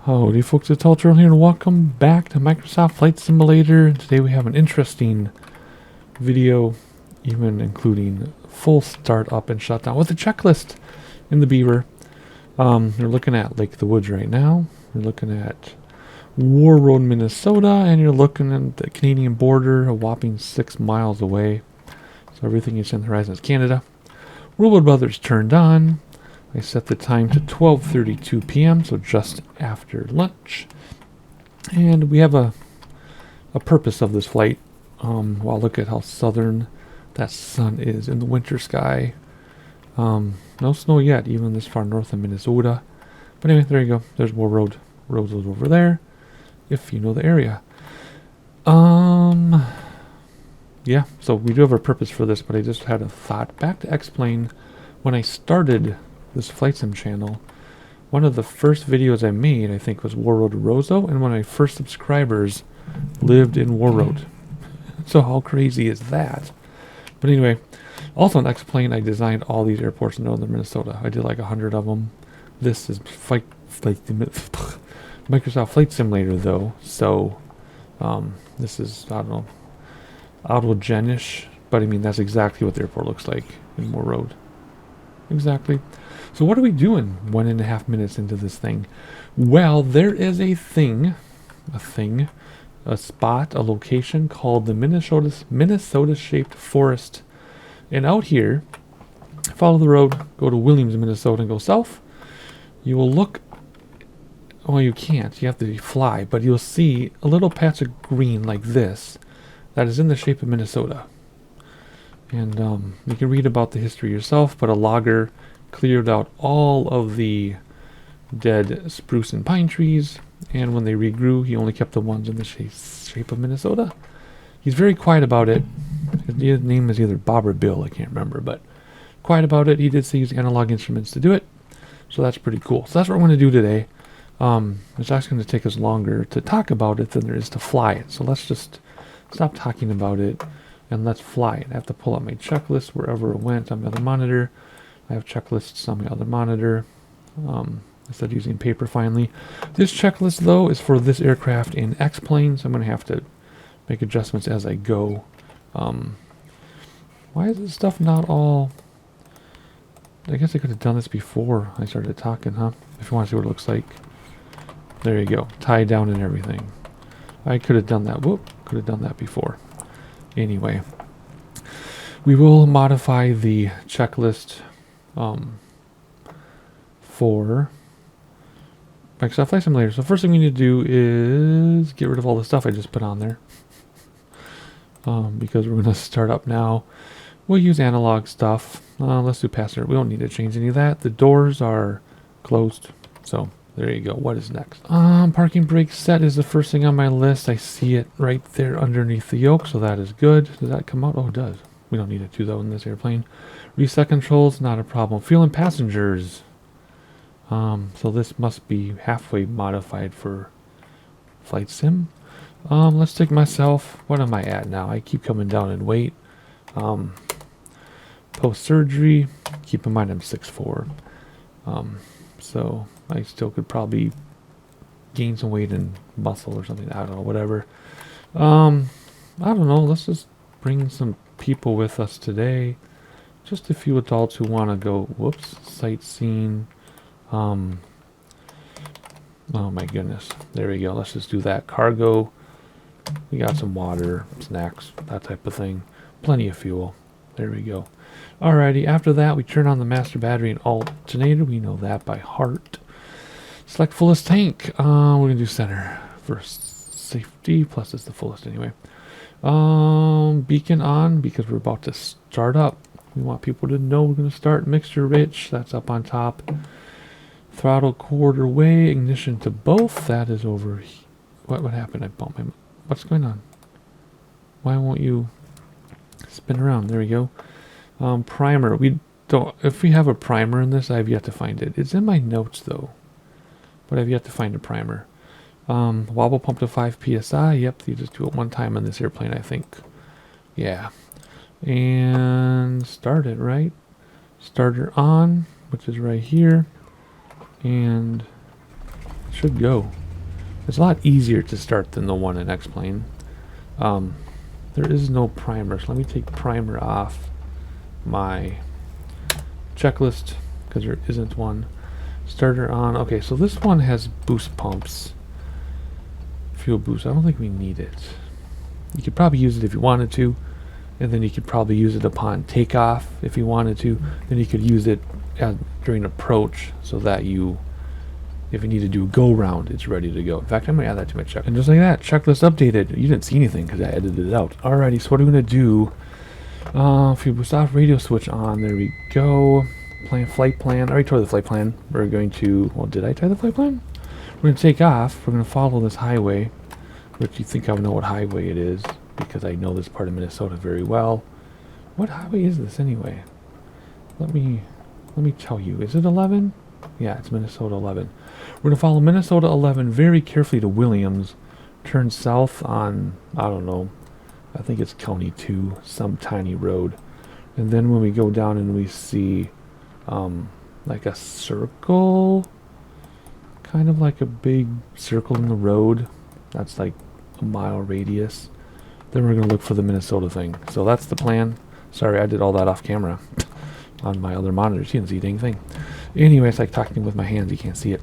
Howdy folks, it's Ultra here and welcome back to Microsoft Flight Simulator. Today we have an interesting video, even including full startup and shutdown with a checklist in the Beaver. You're looking at Lake of the Woods right now. You're looking at Warroad, Minnesota, and you're looking at the Canadian border, a whopping 6 miles away. So everything you see on the horizon is Canada. Roosevelt Brothers turned on. I set the time to 12:32 p.m., so just after lunch. And we have a purpose of this flight. Wow, look at how southern that sun is in the winter sky. No snow yet, even this far north of Minnesota. But anyway, there you go. There's Warroad. Road's over there, if you know the area. Yeah, so we do have a purpose for this, but I just had a thought back to explain when I started this flight sim channel. One of the first videos I made, I think, was Warroad Roosevelt, and one of my first subscribers lived in Warroad. So how crazy is that? But anyway, also on X-Plane, I designed all these airports in northern Minnesota. I did like 100 of them. This is Microsoft Flight Simulator, though. So this is, I don't know, autogenish, but I mean that's exactly what the airport looks like in Warroad. Exactly. So what are we doing 1.5 minutes into this thing? Well, there is a spot, a location called the Minnesota-shaped forest. And out here, follow the road, go to Williams, Minnesota, and go south. You will look, well, you can't, you have to fly, but you'll see a little patch of green like this that is in the shape of Minnesota. And you can read about the history yourself, but a logger cleared out all of the dead spruce and pine trees, and when they regrew, he only kept the ones in the shape of Minnesota. He's very quiet about it. His name is either Bob or Bill, I can't remember, but quiet about it. He did say use analog instruments to do it, so that's pretty cool. So that's what we're going to do today. It's actually going to take us longer to talk about it than there is to fly it, so let's just stop talking about it and let's fly it. I have to pull up my checklist wherever it went on the other monitor. I have checklists on my other monitor. Instead of using paper finally. This checklist, though, is for this aircraft in X-Plane, so I'm going to have to make adjustments as I go. Why is this stuff not all... I guess I could have done this before I started talking, huh? If you want to see what it looks like. There you go. Tied down and everything. I could have done that. Whoop. Could have done that before. Anyway. We will modify the checklist for Microsoft Flight Simulator. So first thing we need to do is get rid of all the stuff I just put on there. Because we're going to start up now. We'll use analog stuff. Let's do passenger. We don't need to change any of that. The doors are closed. So there you go. What is next? Parking brake set is the first thing on my list. I see it right there underneath the yoke, so that is good. Does that come out? Oh, it does. We don't need it to, though, in this airplane. Reset controls, not a problem. Fuel and passengers. So this must be halfway modified for flight sim. Let's take myself. What am I at now? I keep coming down in weight. Post-surgery. Keep in mind I'm 6'4". So I still could probably gain some weight and muscle or something. I don't know, whatever. I don't know. Let's just bring some people with us today. Just a few adults who want to go, whoops, sightseeing. Oh my goodness. There we go. Let's just do that. Cargo. We got some water, snacks, that type of thing. Plenty of fuel. There we go. Alrighty. After that, we turn on the master battery and alternator. We know that by heart. Select fullest tank. We're going to do center for safety. Plus, it's the fullest anyway. Beacon on because we're about to start up. We want people to know we're going to start. Mixture rich. That's up on top. Throttle quarter way. Ignition to both. That is over. What happened? I bumped my... What's going on? Why won't you spin around? There we go. Primer. We don't... If we have a primer in this, I have yet to find it. It's in my notes, though. But I've yet to find a primer. Wobble pump to 5 psi. Yep, you just do it one time on this airplane, I think. Yeah. And start it, right? Starter on, which is right here. And should go. It's a lot easier to start than the one in X-Plane. There is no primer, so let me take primer off my checklist because there isn't one. Starter on. Okay, so this one has boost pumps. Fuel boost. I don't think we need it. You could probably use it if you wanted to, and then you could probably use it upon takeoff if you wanted to. Then you could use it during approach so that you, if you need to do a go round, it's ready to go. In fact, I'm going to add that to my checklist. And just like that, checklist updated. You didn't see anything because I edited it out. Alrighty, so what are we going to do? Fuel boost off, radio switch on. There we go. Flight plan. I already tore the flight plan. We're going to, well, did I tie the flight plan? We're going to take off. We're going to follow this highway, which you think I would know what highway it is because I know this part of Minnesota very well. What highway is this anyway? Let me tell you. Is it 11? Yeah, it's Minnesota 11. We're going to follow Minnesota 11 very carefully to Williams. Turn south on, I don't know, I think it's County 2, some tiny road. And then when we go down and we see like a circle, kind of like a big circle in the road, that's like a mile radius, then we're going to look for the Minnesota thing. So that's the plan. Sorry, I did all that off camera on my other monitors. You didn't see a dang thing. Anyway, it's like talking with my hands. You can't see it.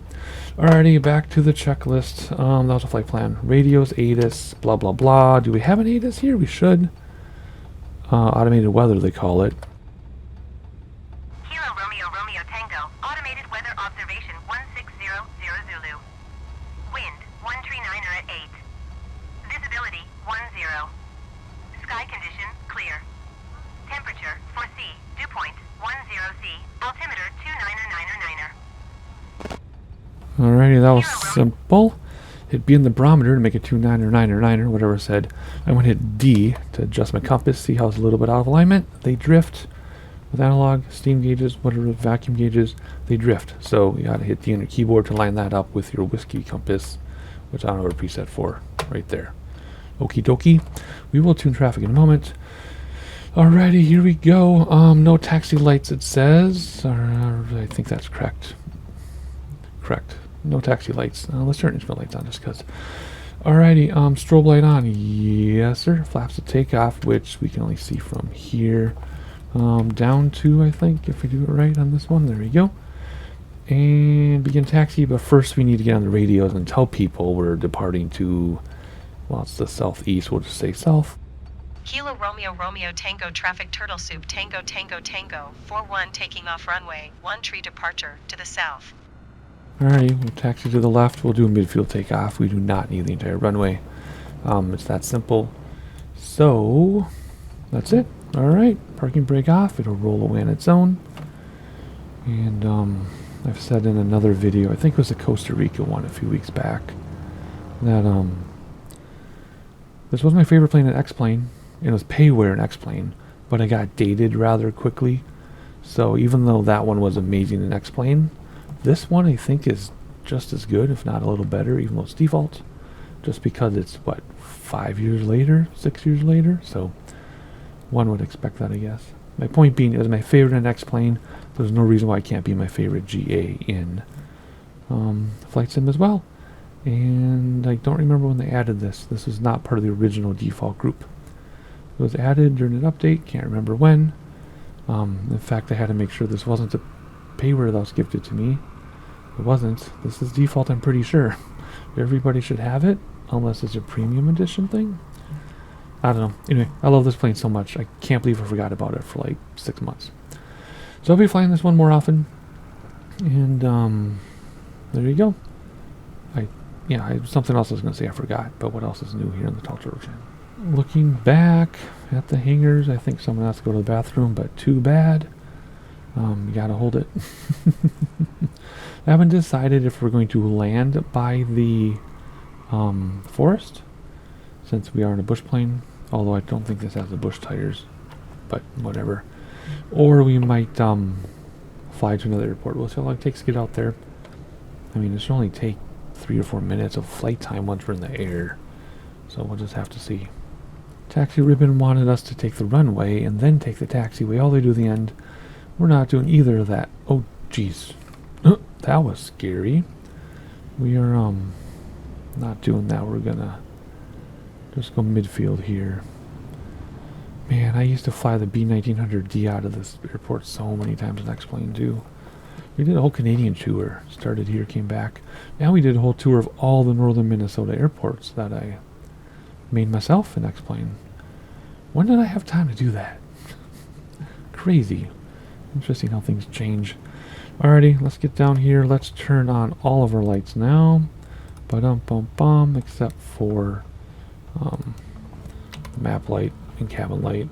Alrighty, back to the checklist. That was a flight plan. Radios, ATIS, blah, blah, blah. Do we have an ATIS here? We should. Automated weather, they call it. Kilo Romeo Romeo Tango. Automated weather observation 1600 Zulu. Wind 139er at 8. Visibility 10. Sky condition clear. Temperature for C. Dew point 10C. Altimeter 29er. Alrighty, that was simple. Hit B in the barometer to make it 29er, whatever it said. I'm going to hit D to adjust my compass, see how it's a little bit out of alignment. They drift with analog, steam gauges, whatever, vacuum gauges, they drift. So you got to hit D on your keyboard to line that up with your whiskey compass, which I don't know what preset for, right there. Okie dokie. We will tune traffic in a moment. Alrighty, here we go. No taxi lights, it says. I think that's correct. Correct. No taxi lights. Let's turn instrument lights on just because. Alrighty, strobe light on. Yes, sir. Flaps to take off, which we can only see from here. Down to, I think, if we do it right on this one. There we go. And begin taxi, but first we need to get on the radios and tell people we're departing to, well, it's the southeast. We'll just say south. Kilo Romeo Romeo Tango traffic turtle soup Tango Tango Tango 41 taking off runway 13 departure to the south. Alrighty, we'll taxi to the left. We'll do a midfield takeoff. We do not need the entire runway. It's that simple. So, that's it. Alright, parking brake off. It'll roll away on its own. And I've said in another video, I think it was the Costa Rica one a few weeks back, that this was my favorite plane in X-Plane. It was payware in X-Plane, but it got dated rather quickly. So even though that one was amazing in X-Plane, this one I think is just as good, if not a little better, even though it's default. Just because it's, what, 5 years later? 6 years later? So one would expect that, I guess. My point being, it was my favorite in X-Plane. There's no reason why it can't be my favorite GA in Flight Sim as well. And I don't remember when they added this. This was not part of the original default group. It was added during an update. Can't remember when. In fact, I had to make sure this wasn't a payware that was gifted to me. It wasn't. This is default, I'm pretty sure. Everybody should have it, unless it's a premium edition thing. I don't know. Anyway, I love this plane so much. I can't believe I forgot about it for like 6 months. So I'll be flying this one more often. And there you go. Something else I was going to say I forgot, but what else is new here in the Tall Turtle channel? Looking back at the hangars, I think someone has to go to the bathroom, but too bad. You gotta hold it. I haven't decided if we're going to land by the forest, since we are in a bush plane, although I don't think this has the bush tires, but whatever. Or we might fly to another airport. We'll see how long it takes to get out there. I mean, it should only take 3 or 4 minutes of flight time once we're in the air, so we'll just have to see. Taxi ribbon wanted us to take the runway and then take the taxiway all the way to the end. We're not doing either of that. Oh, jeez. That was scary. We are not doing that. We're gonna just go midfield here. Man, I used to fly the B1900D out of this airport so many times in X-Plane too. We did a whole Canadian tour. Started here, came back. Now we did a whole tour of all the northern Minnesota airports that I made myself in X-Plane. When did I have time to do that? Crazy. Interesting how things change. Alrighty, let's get down here. Let's turn on all of our lights now. Ba-dum-bum-bum, except for map light and cabin light.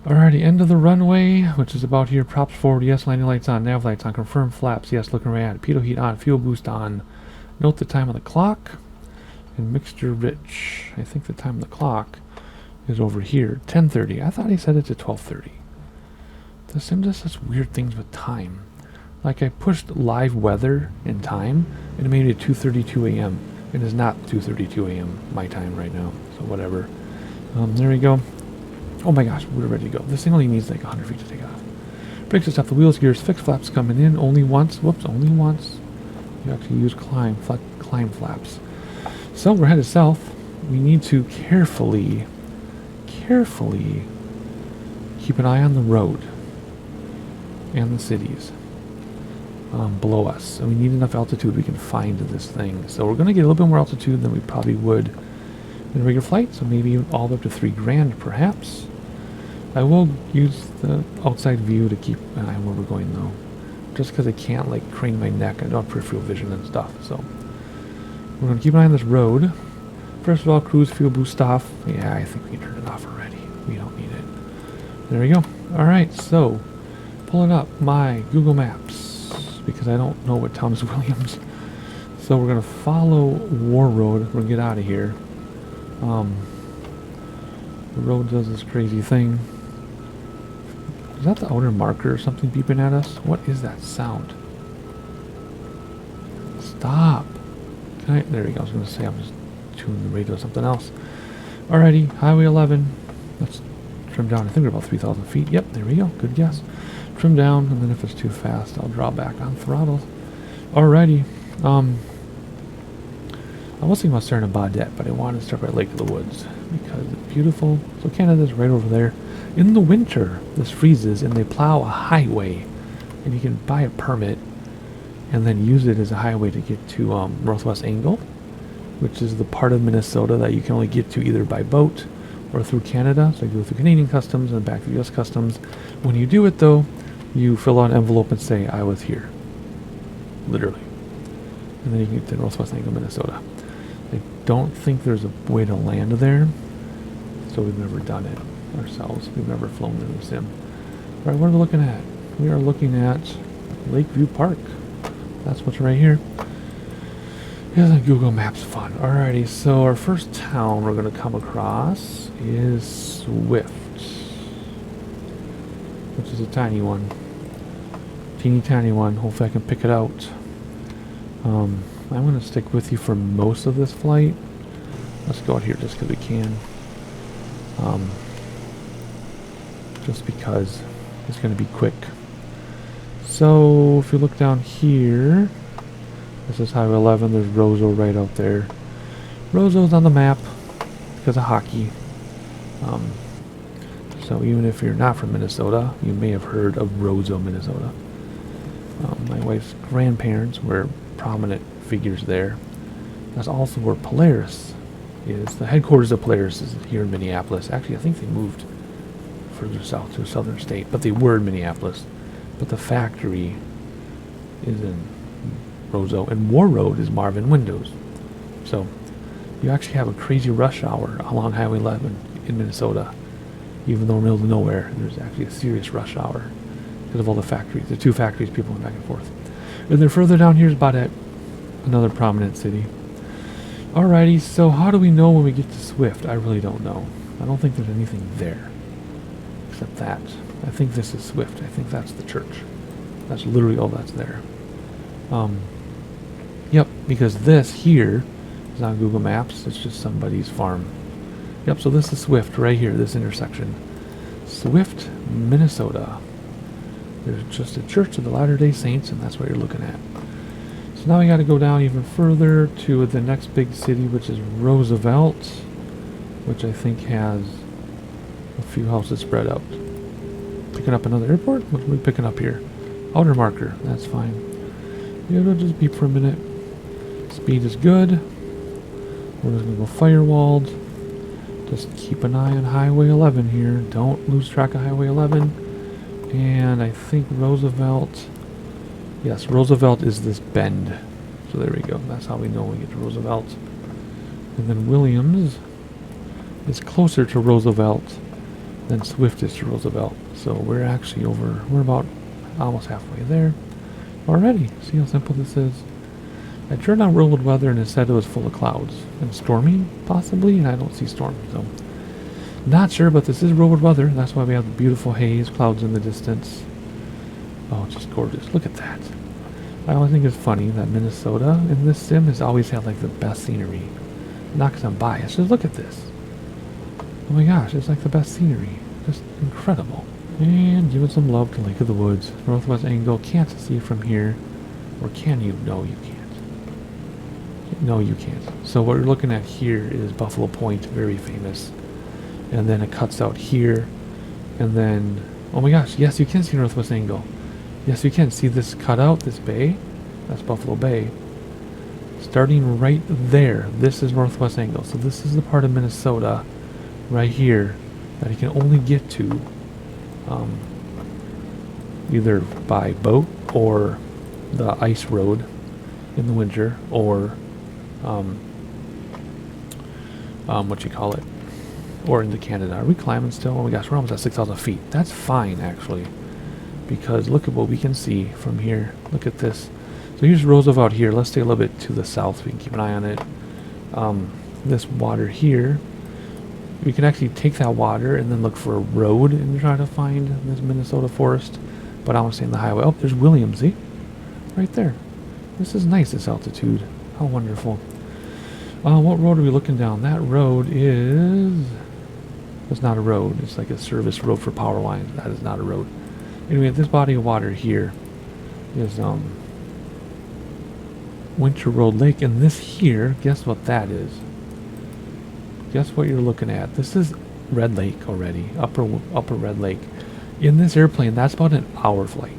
Alrighty, end of the runway, which is about here. Props forward, yes. Landing lights on, nav lights on, confirm flaps, yes. Looking right at it. Pitot heat on, fuel boost on. Note the time on the clock. And mixture rich. I think the time on the clock is over here, 10:30. I thought he set it to 12:30. The sim just does weird things with time. Like I pushed live weather and time, and it made it 2:32 a.m. It is not 2:32 a.m. my time right now, so whatever. There we go. Oh my gosh, we're ready to go. This thing only needs like 100 feet to take off. Brakes to stop the wheels, gears, fixed flaps coming in only once. Whoops, only once. You actually use climb flaps. So we're headed south. We need to carefully keep an eye on the road and the cities below us. And we need enough altitude we can find this thing. So we're going to get a little bit more altitude than we probably would in a regular flight. So maybe even all the way up to 3 grand perhaps. I will use the outside view to keep an eye on where we're going though. Just because I can't like crane my neck. I don't have peripheral vision and stuff. So we're going to keep an eye on this road. First of all, cruise fuel boost off. Yeah, I think we can turn it off already. We don't need it. There we go. Alright, so pulling up my Google Maps because I don't know what town is Williams. So we're going to follow Warroad. We're going to get out of here. The road does this crazy thing. Is that the outer marker or something beeping at us? What is that sound? Stop. Can I? There we go. I was going to say I'm just tuning the radio to something else. Alrighty, Highway 11. Let's trim down. I think we're about 3,000 feet. Yep, there we go. Good guess. Trim down, and then if it's too fast, I'll draw back on throttle. Alrighty. I was thinking about starting in Baudette, but I wanted to start by Lake of the Woods because it's beautiful. So Canada's right over there. In the winter, this freezes, and they plow a highway, and you can buy a permit and then use it as a highway to get to Northwest Angle, which is the part of Minnesota that you can only get to either by boat or through Canada. So you go through Canadian customs and back to U.S. customs. When you do it, though, you fill out an envelope and say, I was here. Literally. And then you can get to Northwest Angle, Minnesota. I don't think there's a way to land there, so we've never done it ourselves. We've never flown in the sim. All right, what are we looking at? We are looking at Lakeview Park. That's what's right here. Isn't Google Maps fun? Alrighty, so our first town we're going to come across is Swift, which is a tiny one. Teeny tiny one. Hopefully I can pick it out. I'm going to stick with you for most of this flight. Let's go out here just because we can. Just because it's going to be quick. So if you look down here, this is Highway 11. There's Roosevelt right out there. Roosevelt's on the map because of hockey. So even if you're not from Minnesota, you may have heard of Roosevelt, Minnesota. My wife's grandparents were prominent figures there. That's also where Polaris is. The headquarters of Polaris is here in Minneapolis. Actually, I think they moved further south to a southern state, but they were in Minneapolis. But the factory is in Roosevelt, and Warroad is Marvin Windows. So you actually have a crazy rush hour along Highway 11 in Minnesota. Even though we're in the middle of nowhere, there's actually a serious rush hour because of all the factories. The 2 factories, people went back and forth. And then further down here is Baudette, another prominent city. Alrighty, so how do we know when we get to Swift? I really don't know. I don't think there's anything there. Except that. I think this is Swift. I think that's the church. That's literally all that's there. Yep, because this here is on Google Maps. It's just somebody's farm. Yep, so this is Swift right here, this intersection. Swift, Minnesota. There's just a Church of the Latter-day Saints, and that's what you're looking at. So now we got to go down even further to the next big city, which is Roosevelt, which I think has a few houses spread out. Picking up another airport? What are we picking up here? Outer marker. That's fine. Yeah, it'll just beep for a minute. Speed is good. We're just going to go firewalled. Just keep an eye on Highway 11 here. Don't lose track of Highway 11. And I think Roosevelt... Yes, Roosevelt is this bend. So there we go. That's how we know we get to Roosevelt. And then Williams is closer to Roosevelt than Swift is to Roosevelt. So we're actually we're about almost halfway there already. See how simple this is? I turned on real good weather and it said it was full of clouds. And stormy, possibly, and I don't see storm, so... Not sure, but this is real good weather. That's why we have the beautiful haze, clouds in the distance. Oh, just gorgeous. Look at that. I always think it's funny that Minnesota in this sim has always had like the best scenery. Not because I'm biased, just look at this. Oh my gosh, it's like the best scenery. Just incredible. And giving some love to Lake of the Woods. Northwest angle, can't see from here. Or can you? No, you can't. No, you can't. So what we're looking at here is Buffalo Point, very famous. And then it cuts out here. And then, oh my gosh, yes, you can see Northwest angle. Yes, you can see this cutout, this bay. That's Buffalo Bay. Starting right there, this is Northwest angle. So this is the part of Minnesota right here that you can only get to either by boat or the ice road in the winter, or what you call it, or into Canada. Are we climbing still? Oh my gosh, we're almost at 6,000 feet. That's fine, actually, because look at what we can see from here. Look at this. So here's Roosevelt here. Let's stay a little bit to the south so we can keep an eye on it. This water here, we can actually take that water and then look for a road and try to find this Minnesota forest. But I want to stay in the highway. Oh, there's Williams, see? Right there. This is nice, this altitude. How wonderful. What road are we looking down? That road is... It's not a road. It's like a service road for power lines. That is not a road. Anyway, this body of water here is Winter Road Lake. And this here, guess what that is? Guess what you're looking at? This is Red Lake already. Upper Red Lake. In this airplane, that's about an hour flight.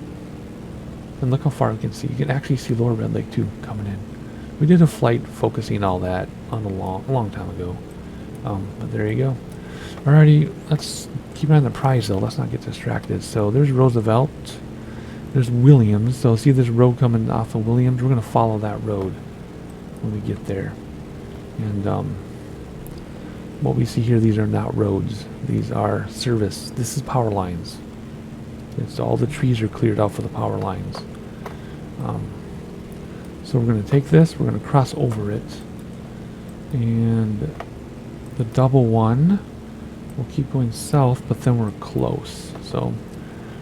And look how far you can see. You can actually see Lower Red Lake too coming in. We did a flight focusing all that on a long time ago. But there you go. Alrighty, let's keep an eye on the prize though. Let's not get distracted. So there's Roosevelt. There's Williams. So see this road coming off of Williams? We're going to follow that road when we get there. And what we see here, these are not roads. These are service. This is power lines. It's all the trees are cleared out for the power lines. So we're going to take this, we're going to cross over it, and the double one, we'll keep going south, but then we're close. So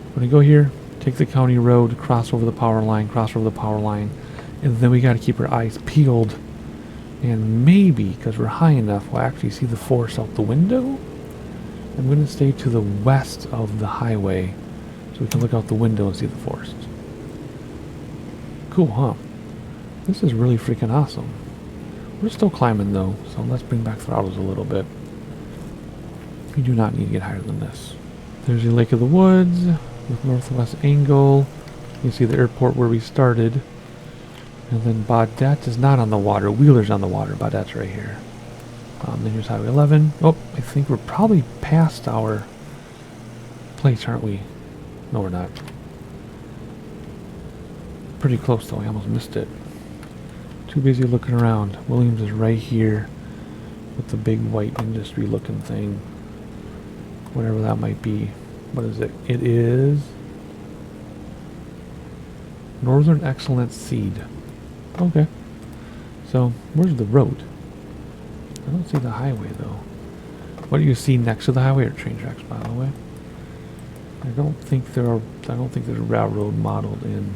we're going to go here, take the county road, cross over the power line, and then we got to keep our eyes peeled, and maybe, because we're high enough, we'll actually see the forest out the window. I'm going to stay to the west of the highway, so we can look out the window and see the forest. Cool, huh? This is really freaking awesome. We're still climbing though, so let's bring back throttles a little bit. We do not need to get higher than this. There's the Lake of the Woods with northwest angle. You can see the airport where we started. And then Baudette is not on the water. Wheeler's on the water. Baudette's right here. Then here's Highway 11. Oh, I think we're probably past our place, aren't we? No, we're not. Pretty close though. I almost missed it. Too busy looking around. Williams is right here with the big white industry looking thing. Whatever that might be. What is it? It is Northern Excellence Seed. Okay. So, where's the road? I don't see the highway though. What do you see next to the highway? Or train tracks, by the way? I don't think there's a railroad modeled in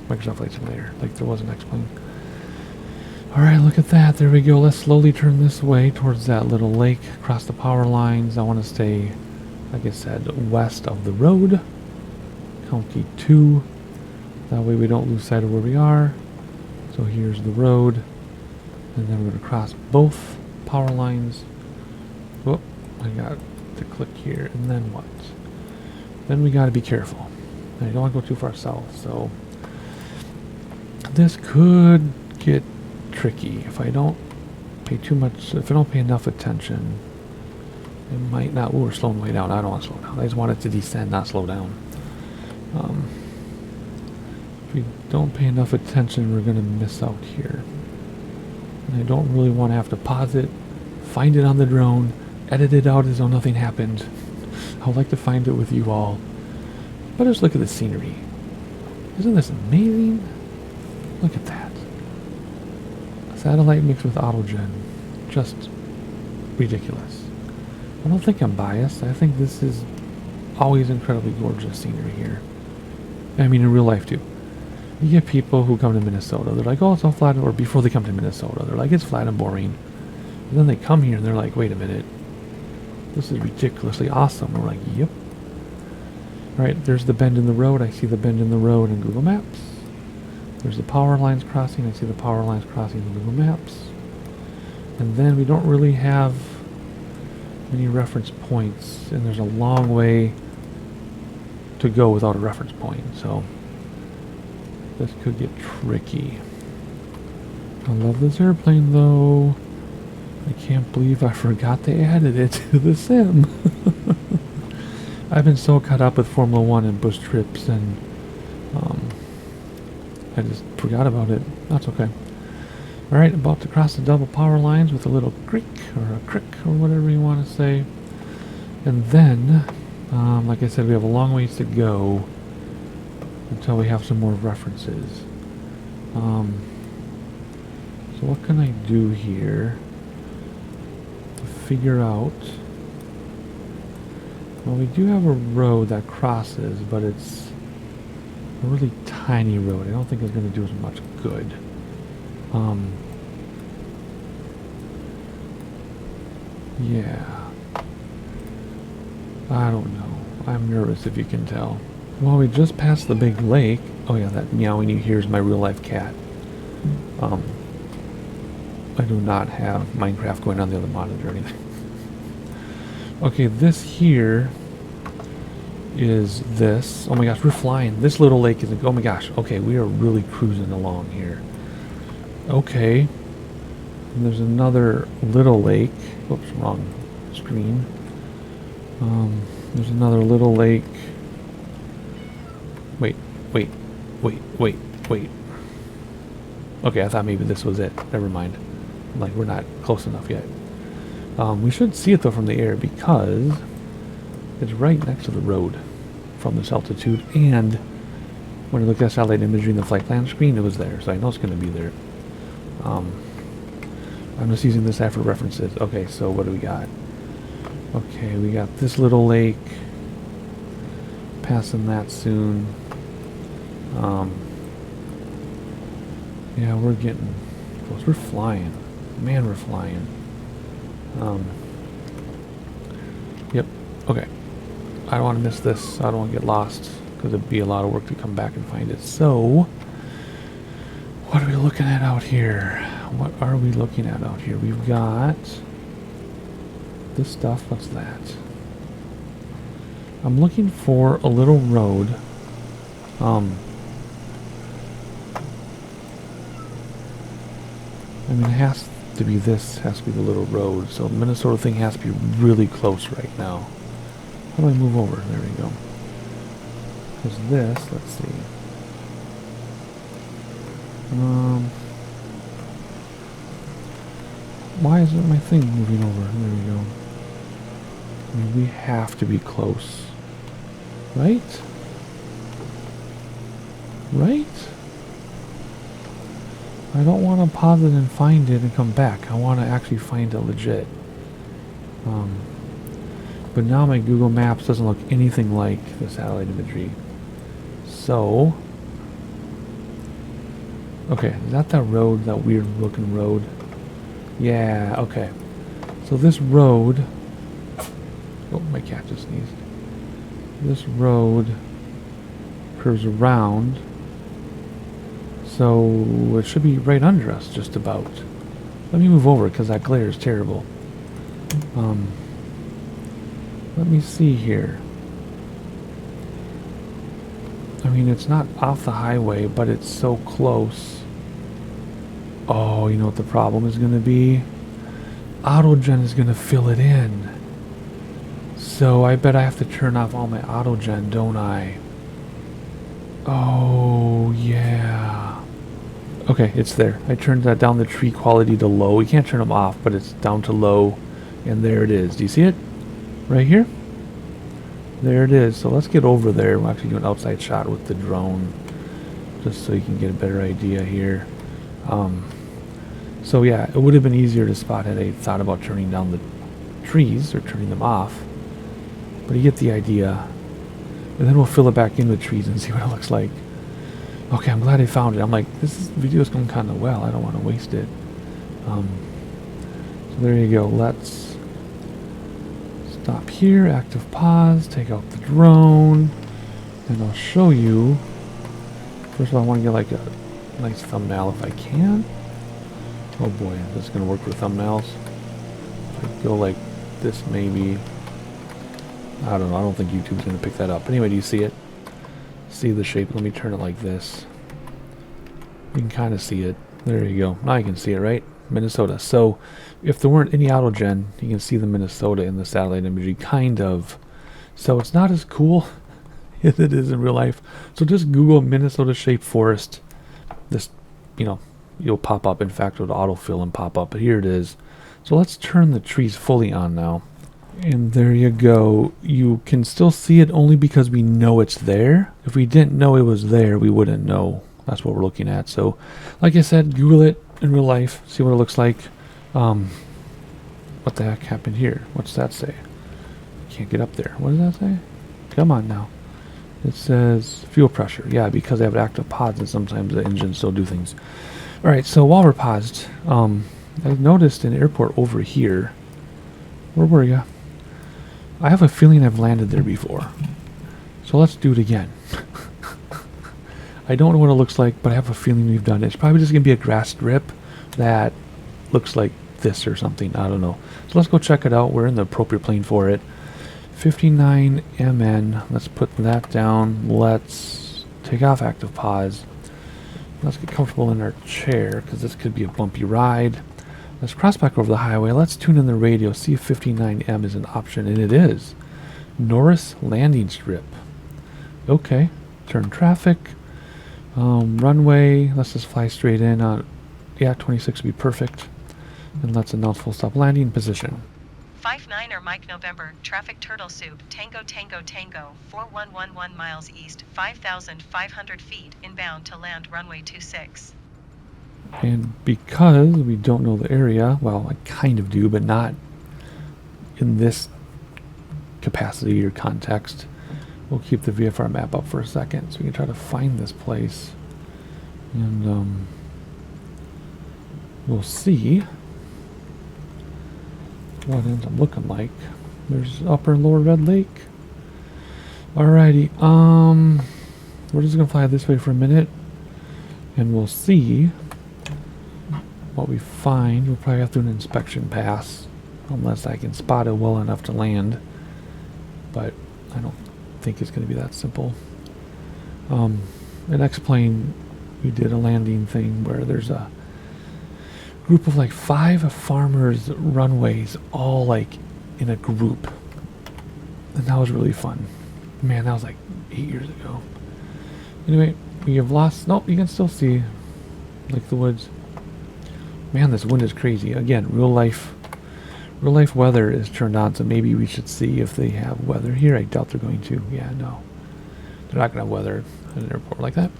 Microsoft Flight Simulator like there was in X-Plane. Alright, look at that. There we go. Let's slowly turn this way towards that little lake, across the power lines. I want to stay, like I said, west of the road. County 2. That way we don't lose sight of where we are. So So here's the road, and then we're going to cross both power lines. Whoop, I got to click here, and then what? Then we got to be careful. I don't want to go too far south, so this could get tricky if I don't pay too much, if I don't pay enough attention. It might not. Ooh, we're slowing way down. I don't want to slow down. I just want it to descend, not slow down. If we don't pay enough attention, we're going to miss out here. And I don't really want to have to pause it, find it on the drone, edit it out as though nothing happened. I would like to find it with you all. But just look at the scenery. Isn't this amazing? Look at that. Satellite mixed with autogen. Just ridiculous. I don't think I'm biased. I think this is always incredibly gorgeous scenery here. I mean, in real life too. You get people who come to Minnesota, they're like, oh, it's all flat, or before they come to Minnesota, they're like, it's flat and boring. And then they come here and they're like, wait a minute, this is ridiculously awesome. And we're like, yep. Alright, there's the bend in the road. I see the bend in the road in Google Maps. There's the power lines crossing. I see the power lines crossing in Google Maps. And then we don't really have many reference points, and there's a long way to go without a reference point, so this could get tricky. I love this airplane though. I can't believe I forgot they added it to the sim. I've been so caught up with Formula 1 and bush trips, and I just forgot about it. That's okay. Alright, about to cross the double power lines with a little creek, or a crick, or whatever you want to say. And then, like I said, we have a long ways to go until we have some more references. So what can I do here to figure out? Well, we do have a road that crosses, but it's a really tiny road. I don't think it's going to do as much good. Yeah. I don't know. I'm nervous, if you can tell. Well, we just passed the big lake. Oh yeah, that meowing you hear is my real life cat. I do not have Minecraft going on the other monitor or anything. Okay, this here is this. Oh my gosh, we're flying. This little lake is, oh my gosh. Okay, we are really cruising along here. Okay. And there's another little lake. Whoops, wrong screen. There's another little lake. Wait. Okay, I thought maybe this was it. Never mind. Like, we're not close enough yet. We should see it though from the air because it's right next to the road from this altitude, and when I looked at satellite imagery in the flight plan screen, it was there, so I know it's going to be there. I'm just using this app for references. Okay, so what do we got? Okay, we got this little lake. Passing that soon. Yeah, we're getting close. We're flying. Man, we're flying. Yep. Okay. I don't want to miss this. I don't want to get lost because it'd be a lot of work to come back and find it. So, what are we looking at out here? What are we looking at out here? We've got this stuff. What's that? I'm looking for a little road. I mean, it has to be this. Has to be the little road. So the Minnesota thing has to be really close right now. How do I move over? There we go. Because this, let's see. Why isn't my thing moving over? There we go. I mean, we have to be close. Right? Right? I don't want to pause it and find it and come back. I want to actually find it legit. But now my Google Maps doesn't look anything like the satellite imagery. So, okay, is that road, that weird looking road? Yeah, okay. So this road, oh, my cat just sneezed. This road curves around So it should be right under us, just about. Let me move over because that glare is terrible. Let me see here. I mean, it's not off the highway, but it's so close. Oh, you know what the problem is going to be? Autogen is going to fill it in. So I bet I have to turn off all my autogen, don't I? Oh, yeah. Okay, it's there. I turned that down the tree quality to low. You can't turn them off, but it's down to low. And there it is. Do you see it? Right here? There it is. So let's get over there. We'll actually do an outside shot with the drone, just so you can get a better idea here. So yeah, it would have been easier to spot had I thought about turning down the trees or turning them off. But you get the idea. And then we'll fill it back in with trees and see what it looks like. Okay, I'm glad I found it. I'm like, video is going kind of well. I don't want to waste it. So there you go. Let's stop here, active pause, take out the drone, and I'll show you. First of all, I want to get like a nice thumbnail if I can. Oh boy, this is going to work for thumbnails. If I go like this maybe. I don't know, I don't think YouTube's going to pick that up. Anyway, do you see it? See the shape? Let me turn it like this. You can kind of see it. There you go. Now you can see it, right? Minnesota. So if there weren't any autogen, you can see the Minnesota in the satellite imagery, kind of. So it's not as cool as it is in real life. So just Google Minnesota shaped forest. This, you know, you'll pop up. In fact, it'll autofill and pop up. But here it is. So let's turn the trees fully on now. And there you go. You can still see it only because we know it's there. If we didn't know it was there, we wouldn't know. That's what we're looking at. So, like I said, Google it in real life. See what it looks like. What the heck happened here? What's that say? Can't get up there. What does that say? Come on now. It says fuel pressure. Yeah, because they have active pods and sometimes the engines still do things. Alright, so while we're paused, I noticed an airport over here. Where were you? I have a feeling I've landed there before. So let's do it again. I don't know what it looks like, but I have a feeling we've done it. It's probably just going to be a grass strip that looks like this or something. I don't know. So let's go check it out. We're in the appropriate plane for it. 59 MN. Let's put that down. Let's take off active pause. Let's get comfortable in our chair because this could be a bumpy ride. Let's cross back over the highway. Let's tune in the radio, see if 59M is an option, and it is. Norris landing strip. Okay, turn traffic. Runway, let's just fly straight in. Yeah, 26 would be perfect. And let's announce full stop landing position. 59er Mike November, traffic turtle soup, Tango Tango Tango, 4111 miles east, 5,500 feet, inbound to land runway 26. And because we don't know the area, well, I kind of do, but not in this capacity or context, we'll keep the VFR map up for a second so we can try to find this place. And we'll see what ends up looking like. There's Upper and Lower Red Lake. Alrighty, we're just gonna fly this way for a minute and we'll see what we find. We'll probably have to do an inspection pass unless I can spot it well enough to land, but I don't think it's going to be that simple. An X-plane, we did a landing thing where there's a group of like 5 farmers runways all like in a group, and that was really fun. Man, that was like 8 years ago. Anyway, we have lost, nope, you can still see like the woods. Man, this wind is crazy. Again, real life weather is turned on, so maybe we should see if they have weather here. I doubt they're going to. Yeah, no. They're not going to have weather at an airport like that.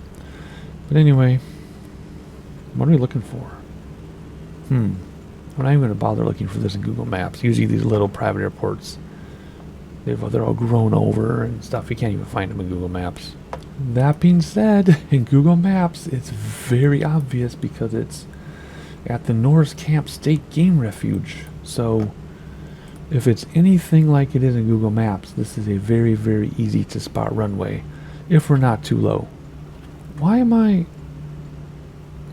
But anyway, what are we looking for? We're not even going to bother looking for this in Google Maps. Usually these little private airports, they're all grown over and stuff. You can't even find them in Google Maps. That being said, in Google Maps, it's very obvious because it's at the Norris Camp State Game Refuge. So if it's anything like it is in Google Maps, this is a very, very easy to spot runway if we're not too low. Why am I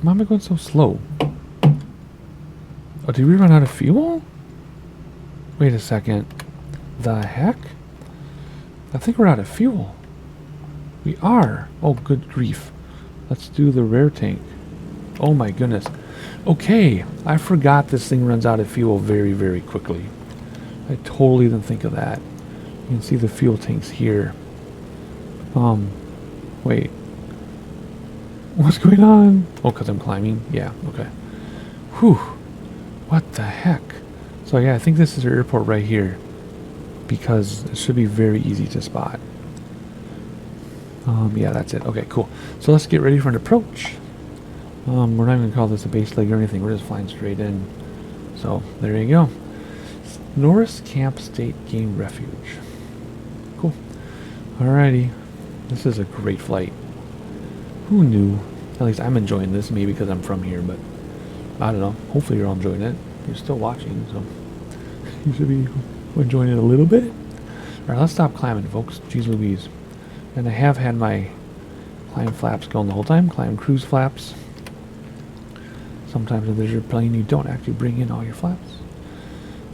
Why am I going so slow? Oh, did we run out of fuel? Wait a second. The heck? I think we're out of fuel. We are. Oh, good grief. Let's do the rare tank. Oh my goodness. Okay, I forgot this thing runs out of fuel very, very quickly. I totally didn't think of that. You can see the fuel tanks here. Wait. What's going on? Oh, because I'm climbing? Yeah, okay. Whew. What the heck? So yeah, I think this is the airport right here. Because it should be very easy to spot. Yeah, that's it. Okay, cool. So let's get ready for an approach. We're not even going to call this a base leg or anything. We're just flying straight in. So, there you go. Norris Camp State Game Refuge. Cool. Alrighty. This is a great flight. Who knew? At least I'm enjoying this, maybe because I'm from here, but I don't know. Hopefully you're all enjoying it. You're still watching, so you should be enjoying it a little bit. Alright, let's stop climbing, folks. Jeez Louise. And I have had my climb flaps going the whole time. Climb cruise flaps. Sometimes if there's your plane, you don't actually bring in all your flaps.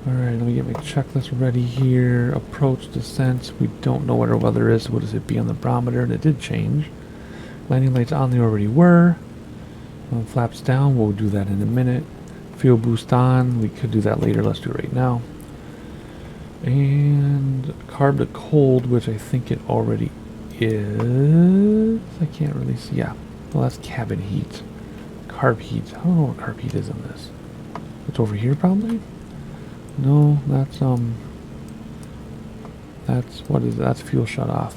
Alright, let me get my checklist ready here. Approach, descent. We don't know what our weather is, so what does it be on the barometer? And it did change. Landing lights on, they already were. Flaps down, we'll do that in a minute. Fuel boost on, we could do that later. Let's do it right now. And carb to cold, which I think it already is. I can't really see. Yeah, well, that's cabin heat. Carb heat. I don't know what carb heat is in this. It's over here probably? No, that's what is it? That's fuel shut off.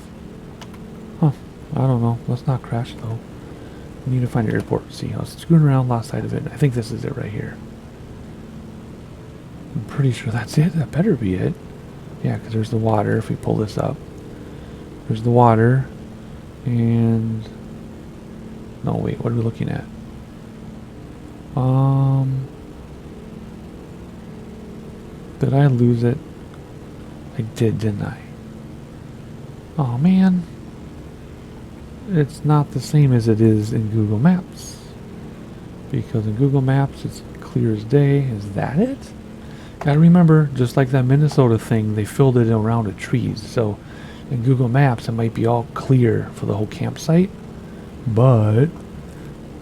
Huh. I don't know. Let's not crash though. We need to find an airport. See, I was screwing around, lost sight of it. I think this is it right here. I'm pretty sure that's it. That better be it. Yeah, because there's the water. If we pull this up, there's the water. And no, wait. What are we looking at? Did I lose it? I did, didn't I? Oh man. It's not the same as it is in Google Maps. Because in Google Maps it's clear as day. Is that it? Gotta remember, just like that Minnesota thing, they filled it around with trees. So in Google Maps it might be all clear for the whole campsite. But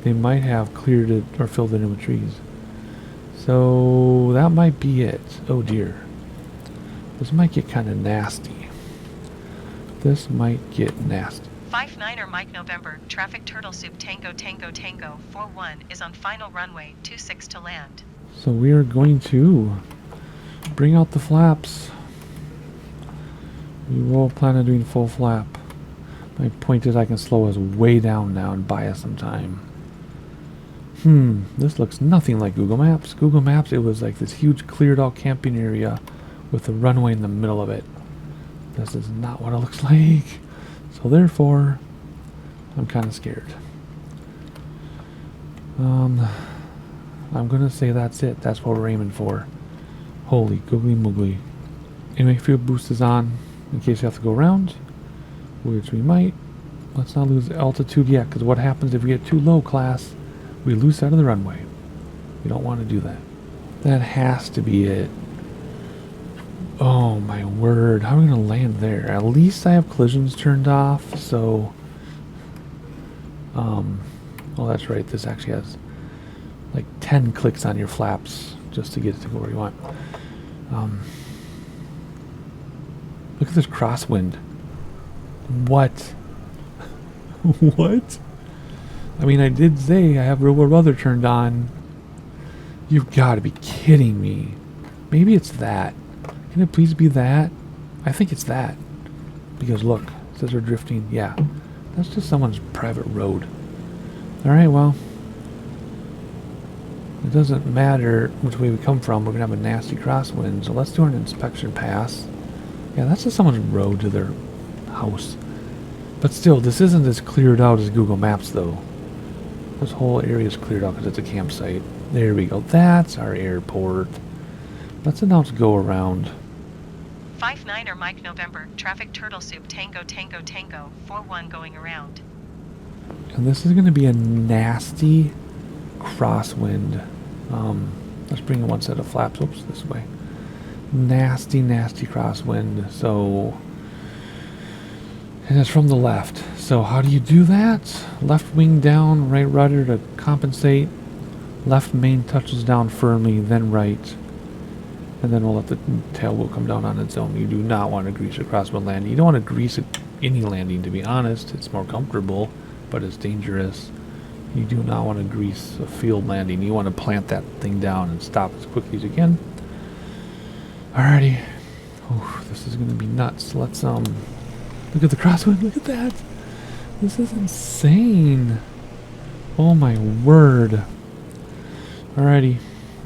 they might have cleared it or filled it in with trees. So that might be it. Oh dear. This might get kind of nasty. This might get nasty. 59er Mike November, traffic turtle soup Tango Tango Tango 41 is on final runway 26 to land. So we are going to bring out the flaps. We will plan on doing full flap. My point is I can slow us way down now and buy us some time. This looks nothing like Google Maps. Google Maps, it was like this huge cleared out camping area with a runway in the middle of it. This is not what it looks like. So therefore, I'm kind of scared. I'm going to say that's it. That's what we're aiming for. Holy googly moogly. Anyway, fuel boost is on in case you have to go around, which we might. Let's not lose altitude yet, because what happens if we get too low, class? We lose sight of the runway. We don't want to do that. That has to be it. Oh my word. How are we going to land there? At least I have collisions turned off, so... oh, that's right. This actually has like 10 clicks on your flaps just to get it to go where you want. Look at this crosswind. What? What? I mean, I did say I have real world weather turned on. You've got to be kidding me. Maybe it's that. Can it please be that? I think it's that. Because look, it says we're drifting. Yeah, that's just someone's private road. Alright, well. It doesn't matter which way we come from. We're going to have a nasty crosswind. So let's do an inspection pass. Yeah, that's just someone's road to their house. But still, this isn't as cleared out as Google Maps, though. This whole area is cleared out because it's a campsite. There we go. That's our airport. Let's announce go around. 59er Mike November, traffic turtle soup Tango Tango Tango 41 going around. And this is going to be a nasty crosswind. Let's bring in one set of flaps. Oops, this way. Nasty, nasty crosswind. So, and it's from the left. So how do you do that? Left wing down, right rudder to compensate. Left main touches down firmly, then right. And then we'll let the tail wheel come down on its own. You do not want to grease a crosswind landing. You don't want to grease any landing, to be honest. It's more comfortable, but it's dangerous. You do not want to grease a field landing. You want to plant that thing down and stop as quickly as you can. Alrighty. Oh, this is going to be nuts. Let's, look at the crosswind. Look at that. This is insane. Oh my word. Alrighty.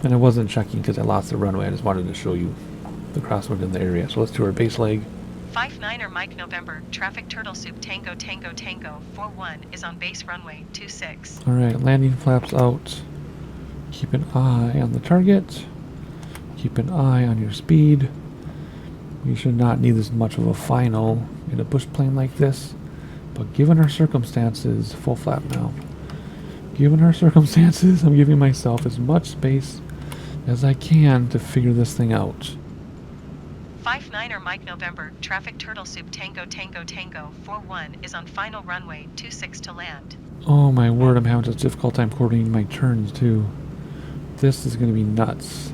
And I wasn't checking because I lost the runway. I just wanted to show you the crosswind in the area. So let's do our base leg. 59er Mike November, traffic turtle soup Tango Tango Tango 41 is on base runway 26. Alright, landing flaps out. Keep an eye on the target. Keep an eye on your speed. You should not need as much of a final in a bush plane like this. But given our circumstances, full flap now. Given our circumstances, I'm giving myself as much space as I can to figure this thing out. 59er Mike November, traffic turtle soup Tango Tango Tango 41 is on final runway 26 to land. Oh my word, I'm having such a difficult time coordinating my turns too. This is going to be nuts.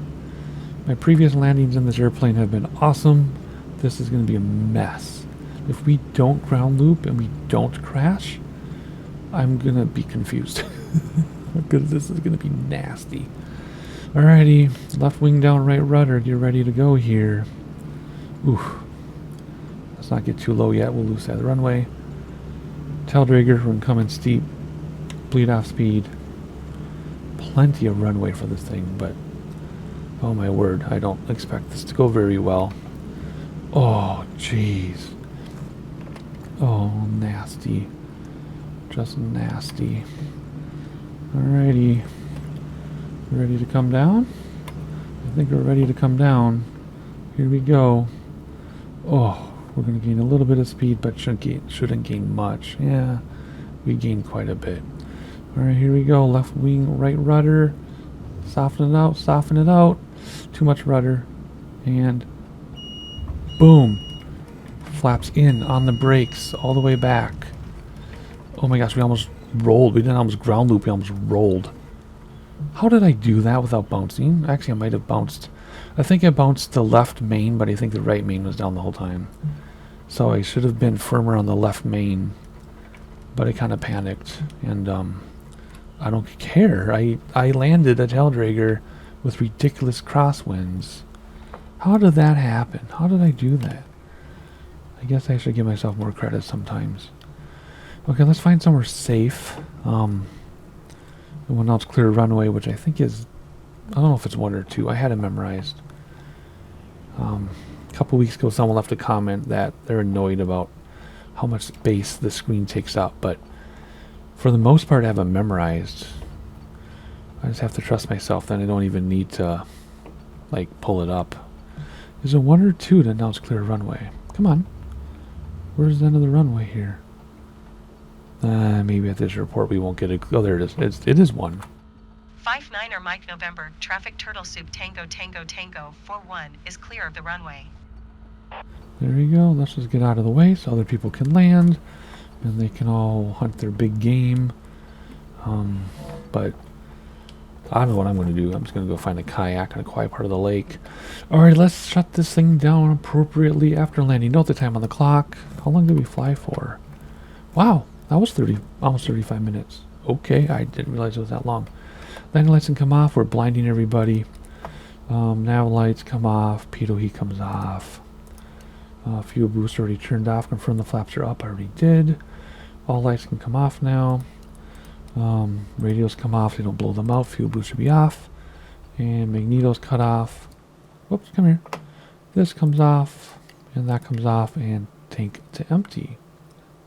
My previous landings in this airplane have been awesome. This is going to be a mess. If we don't ground loop and we don't crash, I'm going to be confused. Because this is going to be nasty. Alrighty, left wing down, right rudder. You're ready to go here. Oof. Let's not get too low yet. We'll lose that runway. Tail dragger, we're going to come in steep. Bleed off speed. Plenty of runway for this thing, but oh my word, I don't expect this to go very well. Oh, jeez. Oh, nasty. Just nasty. Alrighty. Ready to come down? I think we're ready to come down. Here we go. Oh, we're going to gain a little bit of speed, but shouldn't gain much. Yeah, we gained quite a bit. Alright, here we go. Left wing, right rudder. Soften it out, soften it out. Too much rudder. And boom. Flaps in on the brakes all the way back. Oh my gosh, we almost rolled. We didn't almost ground loop, we almost rolled. How did I do that without bouncing? Actually, I might have bounced. I think I bounced the left main, but I think the right main was down the whole time. So I should have been firmer on the left main, but I kind of panicked. And I don't care. I landed a tail dragger with ridiculous crosswinds. How did that happen? How did I do that? I guess I should give myself more credit sometimes. Okay, let's find somewhere safe. When else clear runway, which I think is, I don't know if it's 1 or 2. I had it memorized. A couple weeks ago, someone left a comment that they're annoyed about how much space the screen takes up, but for the most part, I have it memorized. I just have to trust myself. Then I don't even need to, like, pull it up. Is it 1 or 2 to announce clear runway? Come on. Where's the end of the runway here? Maybe at this report we won't get it. Oh, there it is. It is 1. 59er Mike November, traffic turtle soup Tango Tango Tango 41 is clear of the runway. There we go. Let's just get out of the way so other people can land and they can all hunt their big game. But I don't know what I'm going to do. I'm just going to go find a kayak in a quiet part of the lake. Alright, let's shut this thing down appropriately after landing. Note the time on the clock. How long did we fly for? Wow. That was almost 35 minutes. Okay, I didn't realize it was that long. Landing lights can come off. We're blinding everybody. Nav lights come off. Pitot heat comes off. Fuel boost already turned off. Confirm the flaps are up. I already did. All lights can come off now. Radios come off. They don't blow them out. Fuel boost should be off. And magnetos cut off. Whoops, come here. This comes off. And that comes off. And tank to empty.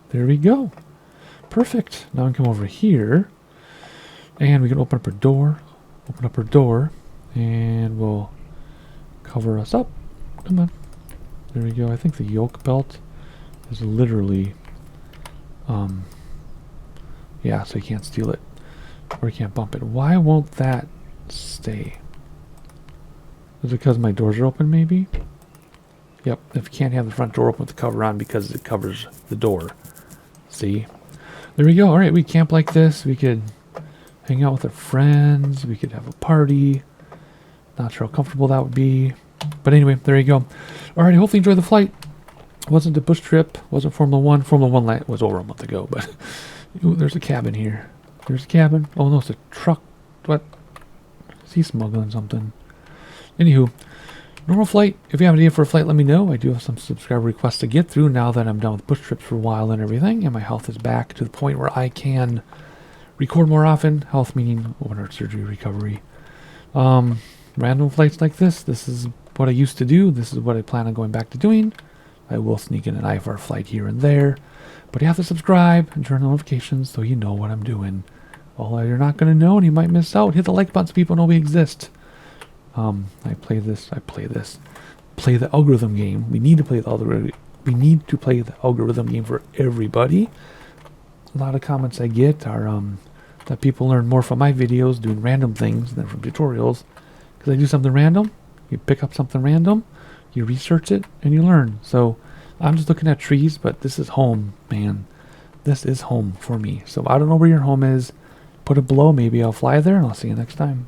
There we go. Perfect. Now we can come over here and we can open up our door. Open up our door and we'll cover us up. Come on. There we go. I think the yoke belt is literally yeah, so you can't steal it. Or you can't bump it. Why won't that stay? Is it because my doors are open, maybe? Yep, if you can't have the front door open with the cover on because it covers the door. See? There we go. Alright, we camp like this. We could hang out with our friends. We could have a party. Not sure how comfortable that would be. But anyway, there you go. Alright, hopefully you enjoyed the flight. Wasn't a bush trip. Wasn't Formula 1. Formula 1 was over a month ago, but ooh, there's a cabin here. There's a cabin. Oh no, it's a truck. What? Is he smuggling something? Anywho, normal flight. If you have an idea for a flight, let me know. I do have some subscriber requests to get through now that I'm done with bush trips for a while and everything, and my health is back to the point where I can record more often. Health meaning open heart surgery recovery. Random flights like this is what I used to do. This is what I plan on going back to doing. I will sneak in an IFR flight here and there, but you have to subscribe and turn on notifications so you know what I'm doing. All you're not going to know and you might miss out. Hit the like button so people know we exist. Play the algorithm game. We need to play the algorithm. We need to play the algorithm game for everybody. A lot of comments I get are that people learn more from my videos doing random things than from tutorials. Because I do something random, you pick up something random, you research it, and you learn. So I'm just looking at trees, but this is home, man. This is home for me. So I don't know where your home is. Put it below. Maybe I'll fly there, and I'll see you next time.